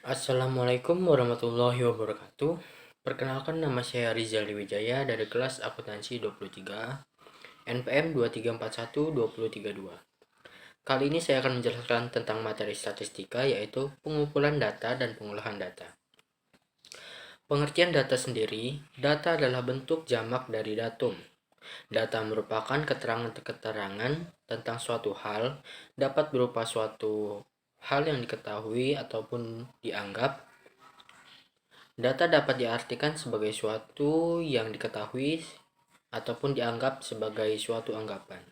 Assalamualaikum warahmatullahi wabarakatuh. Perkenalkan, nama saya Rizal Wijaya dari kelas akuntansi 23, NPM 23412032. Kali ini saya akan menjelaskan tentang materi statistika, yaitu pengumpulan data dan pengolahan data. Pengertian data sendiri, data adalah bentuk jamak dari datum. Data merupakan keterangan-keterangan tentang suatu hal, dapat berupa suatu hal yang diketahui ataupun dianggap. Data dapat diartikan sebagai suatu yang diketahui ataupun dianggap sebagai suatu anggapan.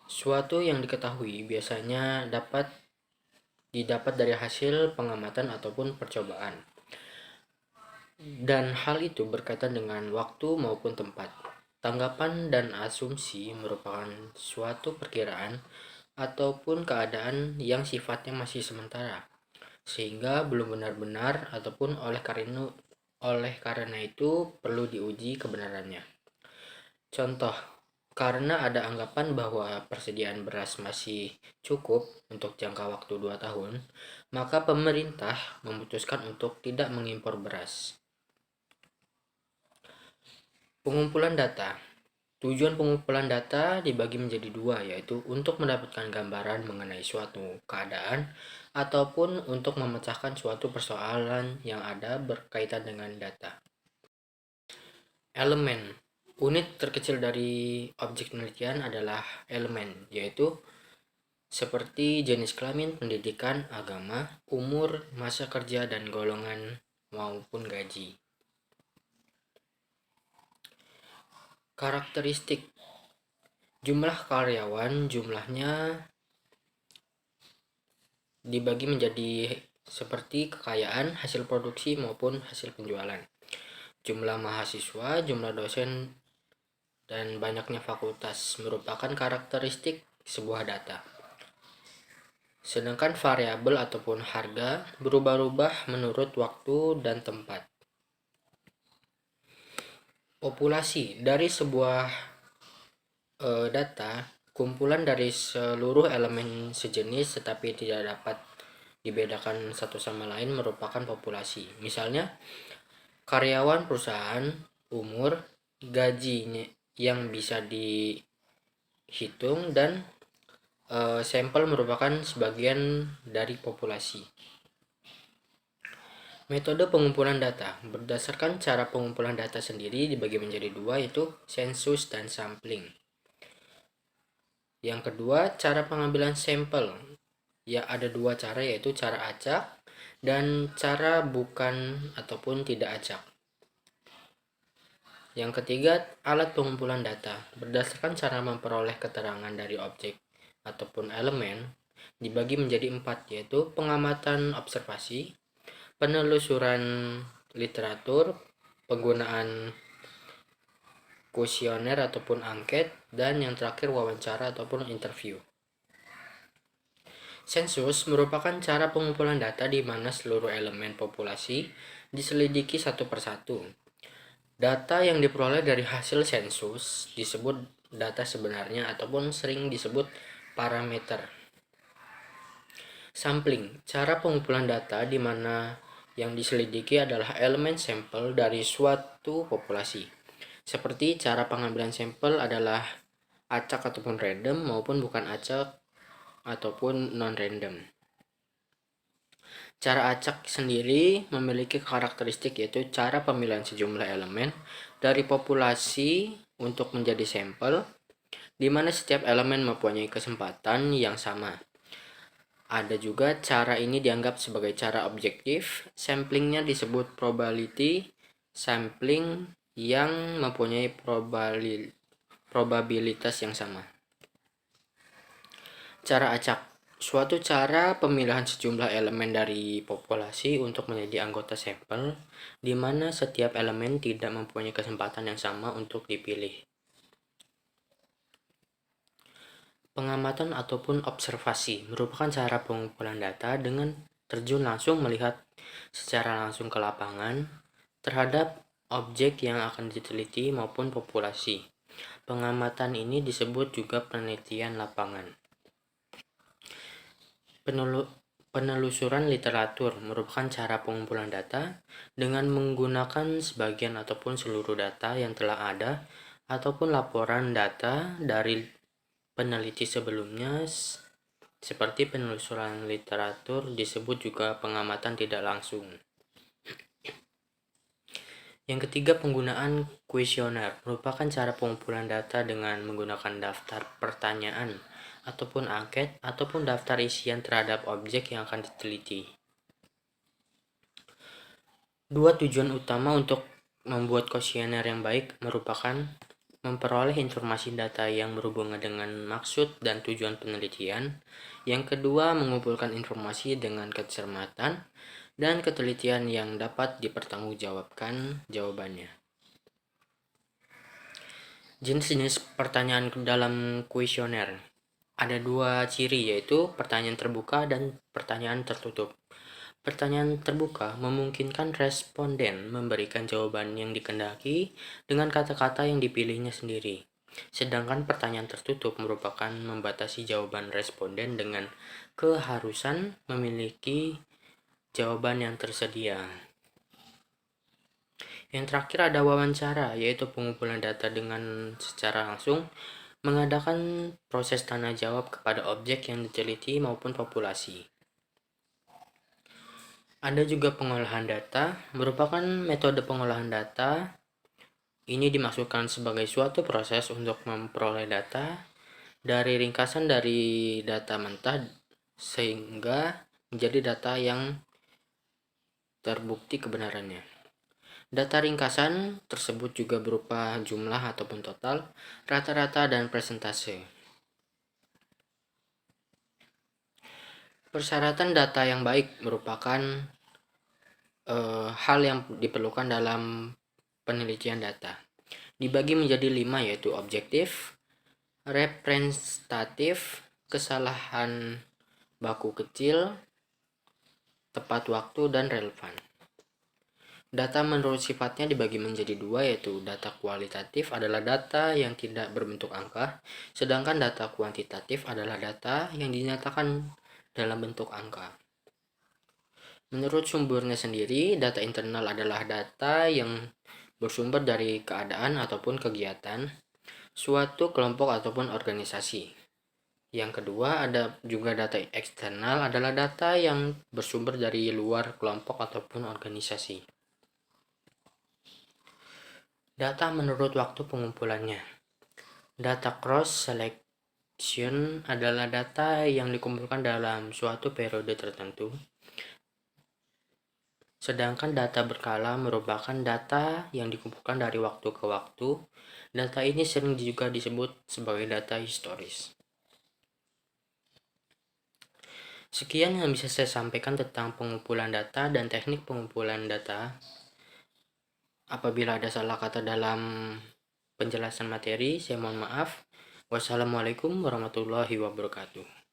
Suatu yang diketahui biasanya dapat didapat dari hasil pengamatan ataupun percobaan. Dan hal itu berkaitan dengan waktu maupun tempat. Tanggapan dan asumsi merupakan suatu perkiraan ataupun keadaan yang sifatnya masih sementara, sehingga belum benar-benar ataupun oleh karena itu perlu diuji kebenarannya. Contoh, karena ada anggapan bahwa persediaan beras masih cukup untuk jangka waktu 2 tahun, maka pemerintah memutuskan untuk tidak mengimpor beras. Pengumpulan data. Tujuan pengumpulan data dibagi menjadi dua, yaitu untuk mendapatkan gambaran mengenai suatu keadaan ataupun untuk memecahkan suatu persoalan yang ada berkaitan dengan data. Elemen. Unit terkecil dari objek penelitian adalah elemen, yaitu seperti jenis kelamin, pendidikan, agama, umur, masa kerja, dan golongan maupun gaji. Karakteristik. Jumlah karyawan, jumlahnya dibagi menjadi seperti kekayaan, hasil produksi maupun hasil penjualan. Jumlah mahasiswa, jumlah dosen, dan banyaknya fakultas merupakan karakteristik sebuah data. Sedangkan variabel ataupun harga berubah-ubah menurut waktu dan tempat. Populasi dari sebuah data, kumpulan dari seluruh elemen sejenis tetapi tidak dapat dibedakan satu sama lain merupakan populasi. Misalnya, karyawan perusahaan, umur, gajinya yang bisa dihitung, dan sampel merupakan sebagian dari populasi. Metode pengumpulan data. Berdasarkan cara pengumpulan data sendiri dibagi menjadi dua, yaitu sensus dan sampling. Yang kedua, cara pengambilan sampel. Ya, ada dua cara, yaitu cara acak dan cara bukan ataupun tidak acak. Yang ketiga, alat pengumpulan data. Berdasarkan cara memperoleh keterangan dari objek ataupun elemen dibagi menjadi 4, yaitu pengamatan observasi, penelusuran literatur, penggunaan kuesioner ataupun angket, dan yang terakhir wawancara ataupun interview. Sensus merupakan cara pengumpulan data di mana seluruh elemen populasi diselidiki satu persatu. Data yang diperoleh dari hasil sensus disebut data sebenarnya ataupun sering disebut parameter. Sampling, cara pengumpulan data di mana yang diselidiki adalah elemen sampel dari suatu populasi. Seperti cara pengambilan sampel adalah acak ataupun random maupun bukan acak ataupun non-random. Cara acak sendiri memiliki karakteristik, yaitu cara pemilihan sejumlah elemen dari populasi untuk menjadi sampel, di mana setiap elemen mempunyai kesempatan yang sama. Ada juga cara ini dianggap sebagai cara objektif. Samplingnya disebut probability sampling yang mempunyai probabilitas yang sama. Cara acak, suatu cara pemilihan sejumlah elemen dari populasi untuk menjadi anggota sampel, di mana setiap elemen tidak mempunyai kesempatan yang sama untuk dipilih. Pengamatan ataupun observasi merupakan cara pengumpulan data dengan terjun langsung melihat secara langsung ke lapangan terhadap objek yang akan diteliti maupun populasi. Pengamatan ini disebut juga penelitian lapangan. Penelusuran literatur merupakan cara pengumpulan data dengan menggunakan sebagian ataupun seluruh data yang telah ada ataupun laporan data dari peneliti sebelumnya. Seperti penelusuran literatur disebut juga pengamatan tidak langsung. Yang ketiga, penggunaan kuesioner merupakan cara pengumpulan data dengan menggunakan daftar pertanyaan ataupun angket ataupun daftar isian terhadap objek yang akan diteliti. Dua tujuan utama untuk membuat kuesioner yang baik merupakan memperoleh informasi data yang berhubungan dengan maksud dan tujuan penelitian. Yang kedua, mengumpulkan informasi dengan kecermatan dan ketelitian yang dapat dipertanggungjawabkan jawabannya. Jenis-jenis pertanyaan dalam kuesioner ada dua ciri, yaitu pertanyaan terbuka dan pertanyaan tertutup. Pertanyaan terbuka memungkinkan responden memberikan jawaban yang dikehendaki dengan kata-kata yang dipilihnya sendiri. Sedangkan pertanyaan tertutup merupakan membatasi jawaban responden dengan keharusan memiliki jawaban yang tersedia. Yang terakhir ada wawancara, yaitu pengumpulan data dengan secara langsung, mengadakan proses tanya jawab kepada objek yang diteliti maupun populasi. Ada juga pengolahan data, merupakan metode pengolahan data. Ini dimaksudkan sebagai suatu proses untuk memperoleh data dari ringkasan dari data mentah sehingga menjadi data yang terbukti kebenarannya. Data ringkasan tersebut juga berupa jumlah ataupun total, rata-rata, dan persentase. Persyaratan data yang baik merupakan hal yang diperlukan dalam penelitian data. Dibagi menjadi 5, yaitu objektif, representatif, kesalahan baku kecil, tepat waktu, dan relevan. Data menurut sifatnya dibagi menjadi 2, yaitu data kualitatif adalah data yang tidak berbentuk angka, sedangkan data kuantitatif adalah data yang dinyatakan dalam bentuk angka. Menurut sumbernya sendiri, data internal adalah data yang bersumber dari keadaan ataupun kegiatan suatu kelompok ataupun organisasi. Yang kedua, ada juga data eksternal adalah data yang bersumber dari luar kelompok ataupun organisasi. Data menurut waktu pengumpulannya. Data cross selection adalah data yang dikumpulkan dalam suatu periode tertentu. Sedangkan data berkala merupakan data yang dikumpulkan dari waktu ke waktu. Data ini sering juga disebut sebagai data historis. Sekian yang bisa saya sampaikan tentang pengumpulan data dan teknik pengumpulan data. Apabila ada salah kata dalam penjelasan materi, saya mohon maaf. Wassalamualaikum warahmatullahi wabarakatuh.